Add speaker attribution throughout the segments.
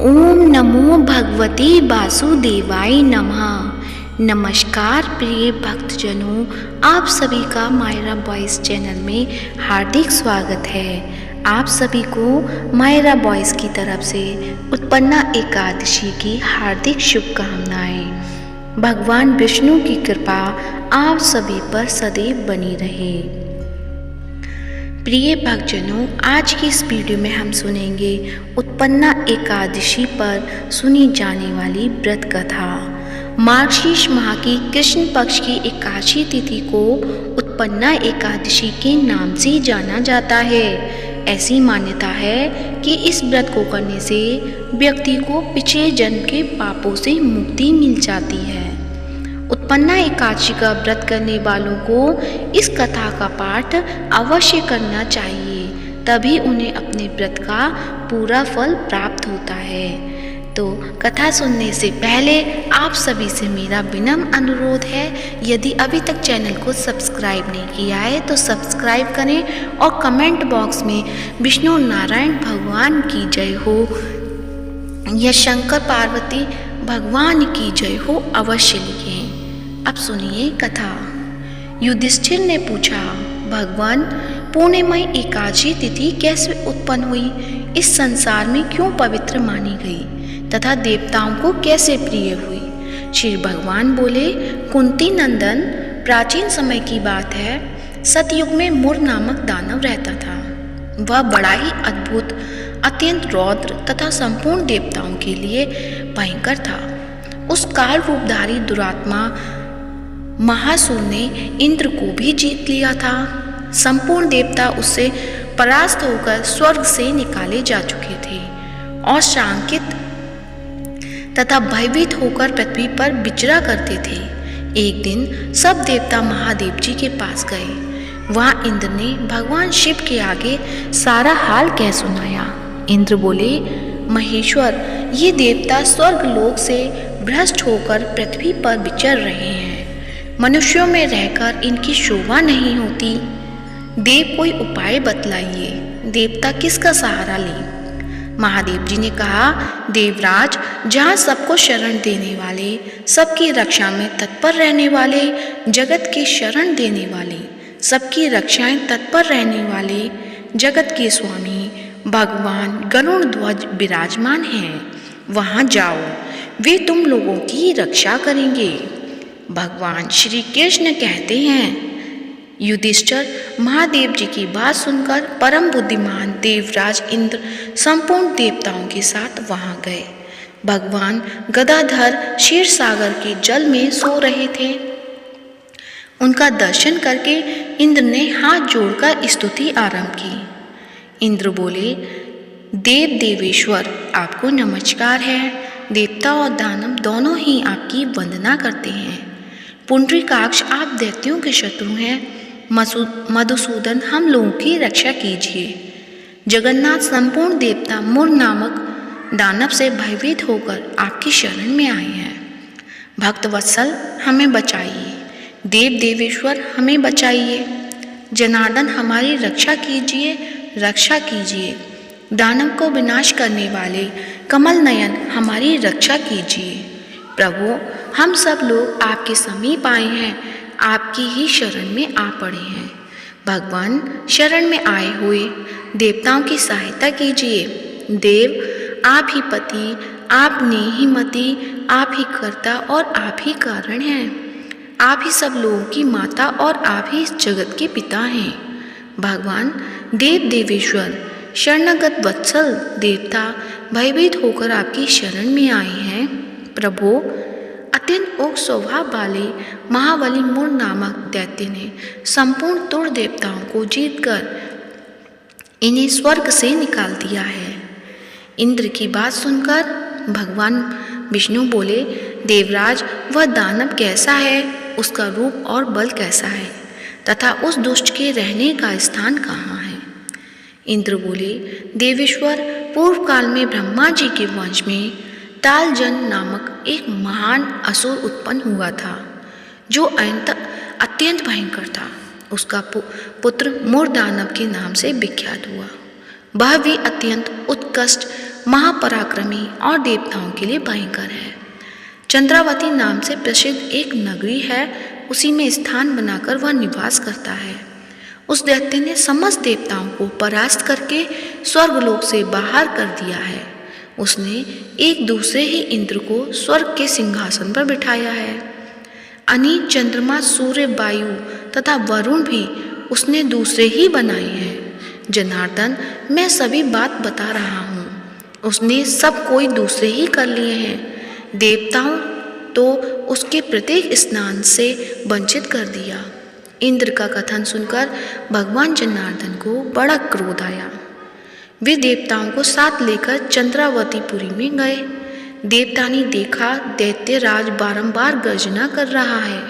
Speaker 1: ओम नमो भगवते वासुदेवाय नमः। नमस्कार प्रिय भक्तजनों, आप सभी का मायरा वॉइस चैनल में हार्दिक स्वागत है। आप सभी को मायरा वॉइस की तरफ से उत्पन्ना एकादशी की हार्दिक शुभकामनाएं। भगवान विष्णु की कृपा आप सभी पर सदैव बनी रहे। प्रिय भक्तजनों, आज की इस वीडियो में हम सुनेंगे उत्पन्ना एकादशी पर सुनी जाने वाली व्रत कथा। मार्गशीर्ष माह की कृष्ण पक्ष की एकादशी तिथि को उत्पन्ना एकादशी के नाम से जाना जाता है। ऐसी मान्यता है कि इस व्रत को करने से व्यक्ति को पिछले जन्म के पापों से मुक्ति मिल जाती है। उत्पन्ना एकादशी का व्रत करने वालों को इस कथा का पाठ अवश्य करना चाहिए, तभी उन्हें अपने व्रत का पूरा फल प्राप्त होता है। तो कथा सुनने से पहले आप सभी से मेरा विनम्र अनुरोध है, यदि अभी तक चैनल को सब्सक्राइब नहीं किया है तो सब्सक्राइब करें और कमेंट बॉक्स में विष्णु नारायण भगवान की जय हो या शंकर पार्वती भगवान की जय हो अवश्य लिखें। अब सुनिए कथा। युधिष्ठिर ने पूछा, भगवान, पूर्णिमा एकादशी तिथि कैसे उत्पन्न हुई? इस संसार में क्यों पवित्र मानी गई तथा देवताओं को कैसे प्रिय हुई? श्री भगवान बोले, कुंती नंदन, प्राचीन समय की बात है। सतयुग में मुर नामक दानव रहता था। वह बड़ा ही अद्भुत, अत्यंत रौद्र तथा संपूर्ण देवताओं के लिए भयंकर था। उस काल रूपधारी दुरात्मा महासुर ने इंद्र को भी जीत लिया था। संपूर्ण देवता उससे परास्त होकर स्वर्ग से निकाले जा चुके थे और शांकित तथा भयभीत होकर पृथ्वी पर विचरा करते थे। एक दिन सब देवता महादेव जी के पास गए। वहां इंद्र ने भगवान शिव के आगे सारा हाल कह सुनाया। इंद्र बोले, महेश्वर, ये देवता स्वर्ग लोक से भ्रष्ट होकर पृथ्वी पर विचर रहे हैं। मनुष्यों में रहकर इनकी शोभा नहीं होती। देव, कोई उपाय बतलाइए। देवता किसका सहारा लें? महादेव जी ने कहा, देवराज, जहाँ सबको शरण देने वाले, सबकी रक्षा में तत्पर रहने वाले, जगत की शरण देने वाले, सबकी रक्षाएं तत्पर रहने वाले, जगत के स्वामी भगवान गरुड़ ध्वज विराजमान हैं, वहाँ जाओ, वे तुम लोगों की रक्षा करेंगे। भगवान श्री कृष्ण कहते हैं। युधिष्ठिर महादेव जी की बात सुनकर परम बुद्धिमान देवराज इंद्र संपूर्ण देवताओं के साथ वहां गए। भगवान गदाधर क्षीर सागर के जल में सो रहे थे। उनका दर्शन करके इंद्र ने हाथ जोड़कर स्तुति आरंभ की। इंद्र बोले, देव देवेश्वर, आपको नमस्कार है। देवता और दानव दोनों ही आपकी वंदना करते हैं। पुंडरीकाक्ष, आप दैत्यों के शत्रु हैं। मधुसूदन, हम लोगों की रक्षा कीजिए। जगन्नाथ, संपूर्ण देवता मुर नामक दानव से भयभीत होकर आपकी शरण में आए हैं। भक्त वत्सल, हमें बचाइए। देव देवेश्वर, हमें बचाइए। जनार्दन, हमारी रक्षा कीजिए, रक्षा कीजिए। दानव को विनाश करने वाले कमल नयन, हमारी रक्षा कीजिए। प्रभु, हम सब लोग आपके समीप आए हैं, आपकी ही शरण में आ पड़े हैं। भगवान, शरण में आए हुए देवताओं की सहायता कीजिए। देव, आप ही पति, आप ने ही मति, आप ही कर्ता और आप ही कारण हैं। आप ही सब लोगों की माता और आप ही इस जगत के पिता हैं। भगवान देव देवेश्वर, शरणागत वत्सल देवता भयभीत होकर आपकी शरण में आए हैं। प्रभु, अत्यंत उग्र स्वभाव वाले महाबली मुर नामक दैत्य ने संपूर्ण तुर देवताओं को जीतकर इन्हें स्वर्ग से निकाल दिया है। इंद्र की बात सुनकर भगवान विष्णु बोले, देवराज, वह दानव कैसा है? उसका रूप और बल कैसा है तथा उस दुष्ट के रहने का स्थान कहाँ है? इंद्र बोले, देवेश्वर, पूर्व काल में ब्रह्मा जी के वंश में तालजन नामक एक महान असुर उत्पन्न हुआ था, जो अत्यंत भयंकर था। उसका पुत्र मुर दानव के नाम से विख्यात हुआ। वह भी अत्यंत उत्कृष्ट महापराक्रमी और देवताओं के लिए भयंकर है। चंद्रावती नाम से प्रसिद्ध एक नगरी है, उसी में स्थान बनाकर वह निवास करता है। उस दैत्य ने समस्त देवताओं को परास्त करके स्वर्गलोक से बाहर कर दिया है। उसने एक दूसरे ही इंद्र को स्वर्ग के सिंहासन पर बिठाया है। अनीत चंद्रमा, सूर्य, वायु तथा वरुण भी उसने दूसरे ही बनाए हैं। जनार्दन, मैं सभी बात बता रहा हूँ। उसने सब कोई दूसरे ही कर लिए हैं। देवताओं तो उसके प्रत्येक स्नान से वंचित कर दिया। इंद्र का कथन सुनकर भगवान जनार्दन को बड़ा क्रोध आया। वे देवताओं को साथ लेकर चंद्रावतीपुरी में गए। देवता ने देखा दैत्यराज बारंबार गर्जना कर रहा है।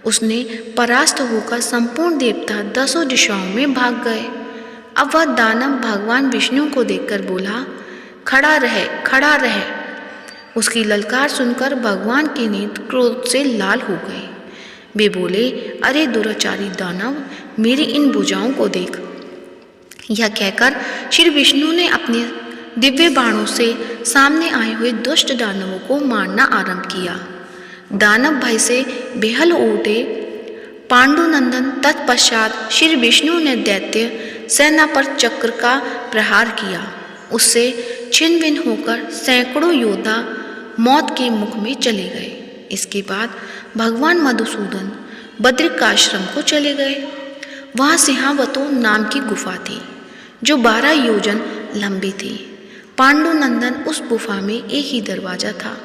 Speaker 1: उसने परास्त होकर संपूर्ण देवता 10 दिशाओं में भाग गए। अब वह दानव भगवान विष्णु को देखकर बोला, खड़ा रहे, खड़ा रहे। उसकी ललकार सुनकर भगवान के नेत्र क्रोध से लाल हो गए। वे बोले, अरे दुराचारी दानव, मेरी इन भुजाओं को देख। यह कहकर श्री विष्णु ने अपने दिव्य बाणों से सामने आए हुए दुष्ट दानवों को मारना आरंभ किया। दानव भय से बेहाल हो उठे। पांडुनंदन तत्पश्चात श्री विष्णु ने दैत्य सेना पर चक्र का प्रहार किया। उससे छिन्न भिन्न होकर सैकड़ों योद्धा मौत के मुख में चले गए। इसके बाद भगवान मधुसूदन बद्रिकाश्रम को चले गए। वहाँ सिंहावतो नाम की गुफा थी जो 12 योजन लंबी थी। पांडुनंदन उस गुफा में एक ही दरवाजा था।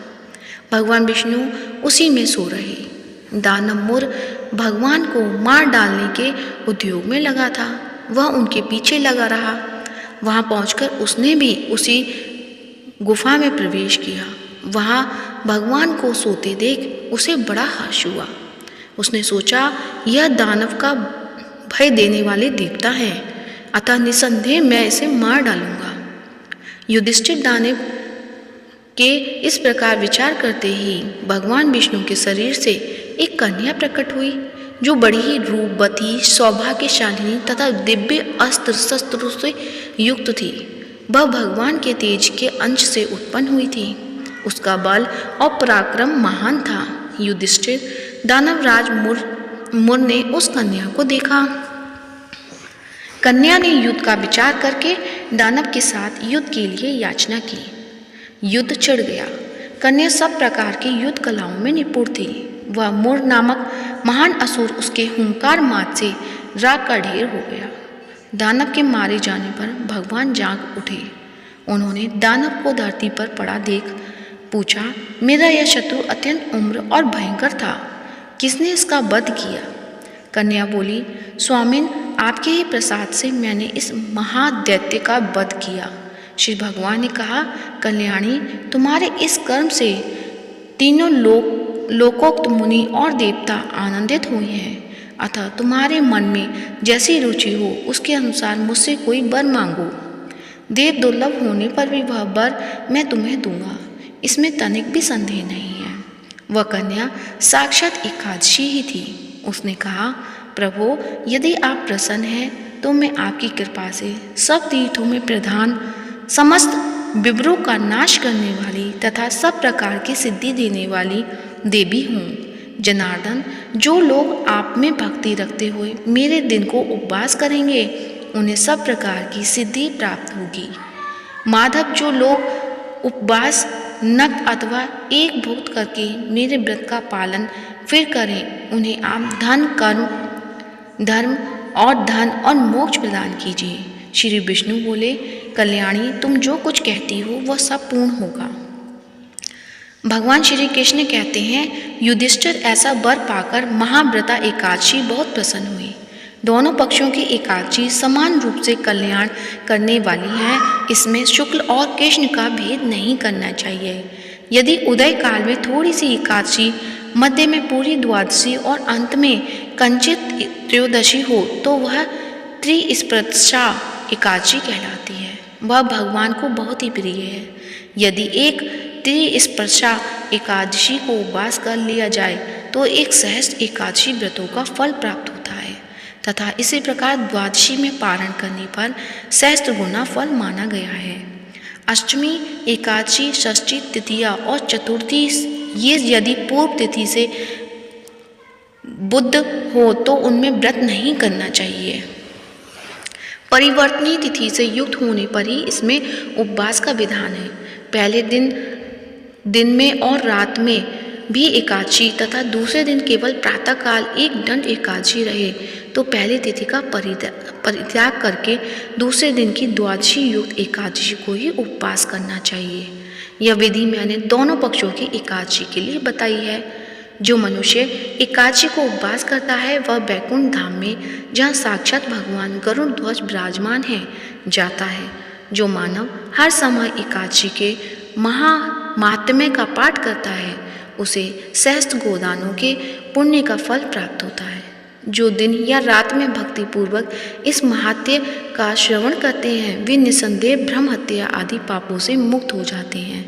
Speaker 1: भगवान विष्णु उसी में सो रहे। दानव मुर भगवान को मार डालने के उद्योग में लगा था। वह उनके पीछे लगा रहा। वहाँ पहुंचकर उसने भी उसी गुफा में प्रवेश किया। वहाँ भगवान को सोते देख उसे बड़ा हर्ष हुआ। उसने सोचा, यह दानव का भय देने वाले देवता हैं, अतः निसंदेह मैं इसे मार डालूंगा। युधिष्ठिर दानव के इस प्रकार विचार करते ही भगवान विष्णु के शरीर से एक कन्या प्रकट हुई जो बड़ी ही रूपवती, सौभाग्यशालिनी तथा दिव्य अस्त्र शस्त्रों से युक्त थी। वह भगवान के तेज के अंश से उत्पन्न हुई थी। उसका बल और पराक्रम महान था। युधिष्ठिर दानवराज मुर ने उस कन्या को देखा। कन्या ने युद्ध का विचार करके दानव के साथ युद्ध के लिए याचना की। युद्ध छिड़ गया। कन्या सब प्रकार की युद्ध कलाओं में निपुण थी। वह मुर नामक महान असुर उसके हुंकार मात से राख का ढेर हो गया। दानव के मारे जाने पर भगवान जाग उठे। उन्होंने दानव को धरती पर पड़ा देख पूछा, मेरा यह शत्रु अत्यंत उम्र और भयंकर था, किसने इसका वध किया? कन्या बोली, स्वामिन, आपके ही प्रसाद से मैंने इस महादैत्य का वध किया। श्री भगवान ने कहा, कल्याणी, तुम्हारे इस कर्म से तीनों लोकोक्त मुनि और देवता आनंदित हुए हैं। अतः तुम्हारे मन में जैसी रुचि हो उसके अनुसार मुझसे कोई वर मांगो। देव दुर्लभ होने पर भी वह वर मैं तुम्हें दूंगा, इसमें तनिक भी संदेह नहीं है। वह कन्या साक्षात एकादशी ही थी। उसने कहा, प्रभु, यदि आप प्रसन्न हैं तो मैं आपकी कृपा से सब तीर्थों में प्रधान, समस्त विवरों का नाश करने वाली तथा सब प्रकार की सिद्धि देने वाली देवी हूँ। जनार्दन, जो लोग आप में भक्ति रखते हुए मेरे दिन को उपवास करेंगे उन्हें सब प्रकार की सिद्धि प्राप्त होगी। माधव, जो लोग उपवास, नक्त अथवा एक भुक्त करके मेरे व्रत का पालन फिर करें उन्हें आप धर्म और धन और मोक्ष प्रदान कीजिए। श्री विष्णु बोले, कल्याणी, तुम जो कुछ कहती हो वह सब पूर्ण होगा। भगवान श्री कृष्ण कहते हैं, युधिष्ठिर ऐसा वर पाकर महाव्रता एकादशी बहुत प्रसन्न हुई। दोनों पक्षों की एकादशी समान रूप से कल्याण करने वाली है। इसमें शुक्ल और कृष्ण का भेद नहीं करना चाहिए। यदि उदय काल में थोड़ी सी एकादशी, मध्य में पूरी द्वादशी और अंत में कंचित त्रयोदशी हो तो वह त्रिस्पर्शा एकादशी कहलाती है। वह भगवान को बहुत ही प्रिय है। यदि एक त्रिस्पर्शा एकादशी को उपवास कर लिया जाए तो एक सहस्त्र एकादशी व्रतों का फल प्राप्त होता है तथा इसी प्रकार द्वादशी में पारण करने पर सहस्त्र गुना फल माना गया है। अष्टमी, एकादशी, षष्ठी, तृतीया और चतुर्थी ये यदि पूर्व तिथि से बुध हो तो उनमें व्रत नहीं करना चाहिए। परिवर्तनीय तिथि से युक्त होने पर ही इसमें उपवास का विधान है। पहले दिन में और रात में भी एकादशी तथा दूसरे दिन केवल प्रातःकाल एक दंड एकादशी रहे तो पहली तिथि का परित्याग करके दूसरे दिन की द्वादशी युक्त एकादशी को ही उपवास करना चाहिए। यह विधि मैंने दोनों पक्षों की एकादशी के लिए बताई है। जो मनुष्य एकादशी को उपवास करता है वह बैकुंठ धाम में, जहाँ साक्षात भगवान गरुड़ ध्वज विराजमान है, जाता है। जो मानव हर समय एकादशी के महात्म्य का पाठ करता है उसे सहस्त्र गोदानों के पुण्य का फल प्राप्त होता है। जो दिन या रात में भक्ति पूर्वक इस महात्म्य का श्रवण करते हैं वे निसंदेह ब्रह्म हत्या आदि पापों से मुक्त हो जाते हैं।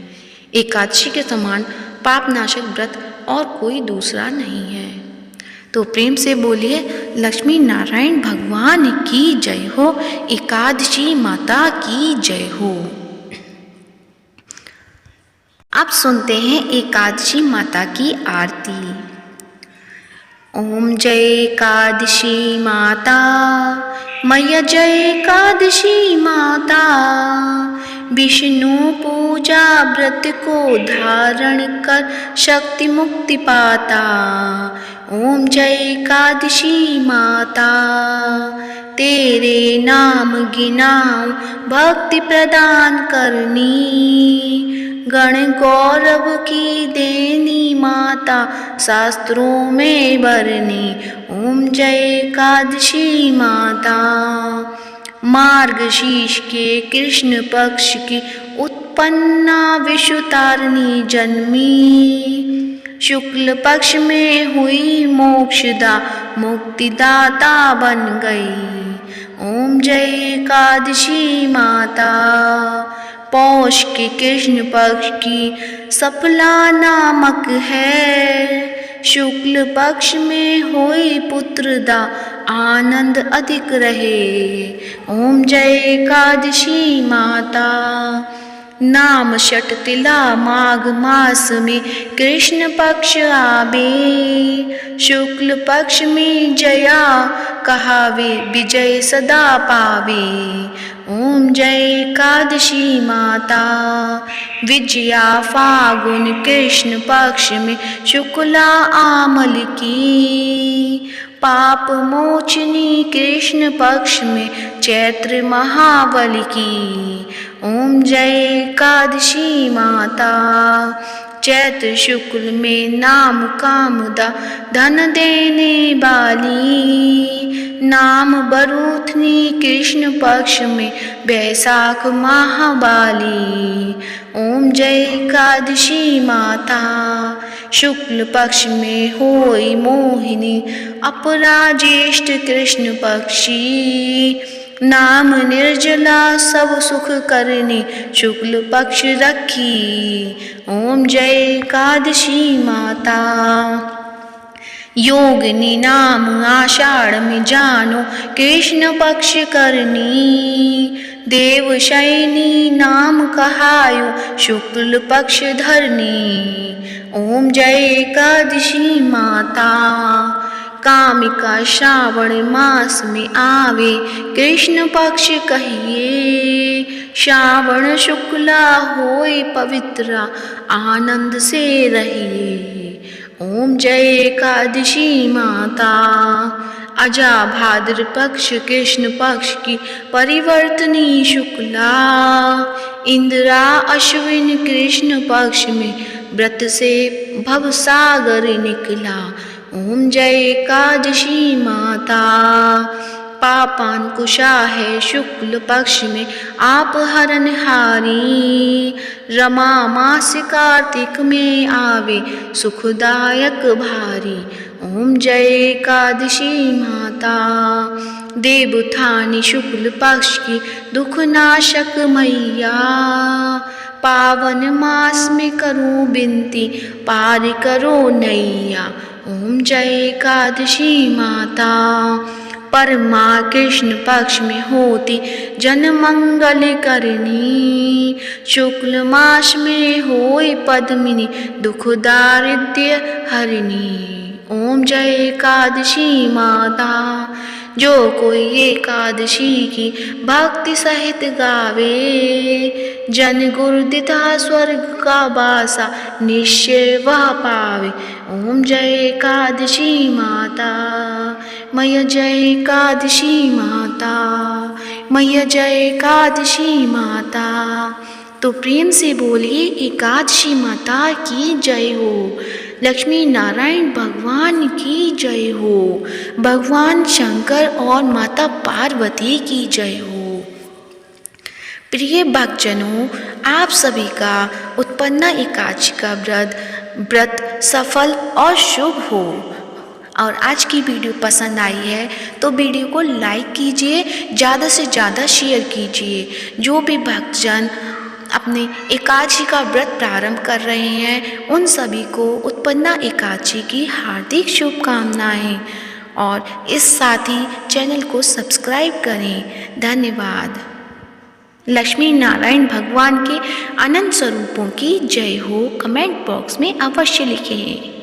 Speaker 1: एकादशी के समान पापनाशक व्रत और कोई दूसरा नहीं है। तो प्रेम से बोलिए लक्ष्मी नारायण भगवान की जय हो, एकादशी माता की जय हो। अब सुनते हैं एकादशी माता की आरती। ओम जय एकादशी माता, मैया जय एकादशी माता, विष्णु पूजा व्रत को धारण कर शक्ति मुक्ति पाता। ओम जय एकादशी माता, तेरे नाम गिनाऊं भक्ति प्रदान करनी, गण गौरव की देनी माता शास्त्रों में बरनी। ओम जय एकादशी माता, मार्गशीर्ष के कृष्ण पक्ष की उत्पन्ना विषुतारिणी जन्मी, शुक्ल पक्ष में हुई मोक्षदा मुक्तिदाता बन गई। ओम जय एकादशी माता, पौष के कृष्ण पक्ष की सफला नामक है, शुक्ल पक्ष में हुई पुत्रदा आनंद अधिक रहे। ओम जय एकादशी माता, नाम षट तिला माघ मास में कृष्ण पक्ष आवे, शुक्ल पक्ष में जया कहावे विजय सदा पावे। ओम जय एकादशी माता, विजया फागुन कृष्ण पक्ष में शुक्ला आमल की, पाप मोचनी कृष्ण पक्ष में चैत्र महाबल की। ओम जय एकादशी माता, चैत्र शुक्ल में नाम कामदा धन देने वाली, नाम बरूथनी कृष्ण पक्ष में बैसाख महाबाली। ओम जय एकादशी माता, शुक्ल पक्ष में होई मोहिनी अपराजेष्ठ कृष्ण पक्षी, नाम निर्जला सब सुख करनी शुक्ल पक्ष रखी। ओम जय एकादशी माता, योगिनी नाम आषाढ़ में जानो कृष्ण पक्ष करनी, देवशयनी नाम कहायो शुक्ल पक्ष धरनी। ओम जय एकादशी माता, कामिका श्रावण मास में आवे कृष्ण पक्ष कहिए, श्रावण शुक्ला होय पवित्रा आनंद से रहिए। ओम जय एकादशी माता, अजा भाद्र पक्ष कृष्ण पक्ष की परिवर्तनी शुक्ला, इंदिरा अश्विन कृष्ण पक्ष में व्रत से भवसागर निकला। ओम जय एकादशी माता, पापांकुशा है शुक्ल पक्ष में आप हरनहारी, रमा मास कार्तिक में आवे सुखदायक भारी। ओम जय एकादशी माता, देवउत्थानी शुक्ल पक्ष की दुखनाशक मैया, पावन मास में करूं बिनती पार करो नैया। ओम जय एकादशी माता, परमा कृष्ण पक्ष में होती जन मंगल करनी। शुक्ल मास में होई पद्मिनी दुख दारिद्र्य हरिणी। ओम जय एकादशी माता। जो कोई एकादशी की भक्ति सहित गावे, जन गुरुदिता स्वर्ग का वासा निश्चय वह पावे। ओम जय एकादशी माता। मैया जय एकादशी माता। मैया जय एकादशी माता। तो प्रेम से बोलिए एकादशी माता की जय हो। लक्ष्मी नारायण भगवान की जय हो। भगवान शंकर और माता पार्वती की जय हो। प्रिय भक्तजनों, आप सभी का उत्पन्ना एकादशी का व्रत सफल और शुभ हो। और आज की वीडियो पसंद आई है तो वीडियो को लाइक कीजिए, ज़्यादा से ज़्यादा शेयर कीजिए। जो भी भक्तजन अपने एकादशी का व्रत प्रारंभ कर रहे हैं उन सभी को उत्पन्ना एकादशी की हार्दिक शुभकामनाएं। और इस साथ ही चैनल को सब्सक्राइब करें। धन्यवाद। लक्ष्मी नारायण भगवान के अनंत स्वरूपों की जय हो। कमेंट बॉक्स में अवश्य लिखें।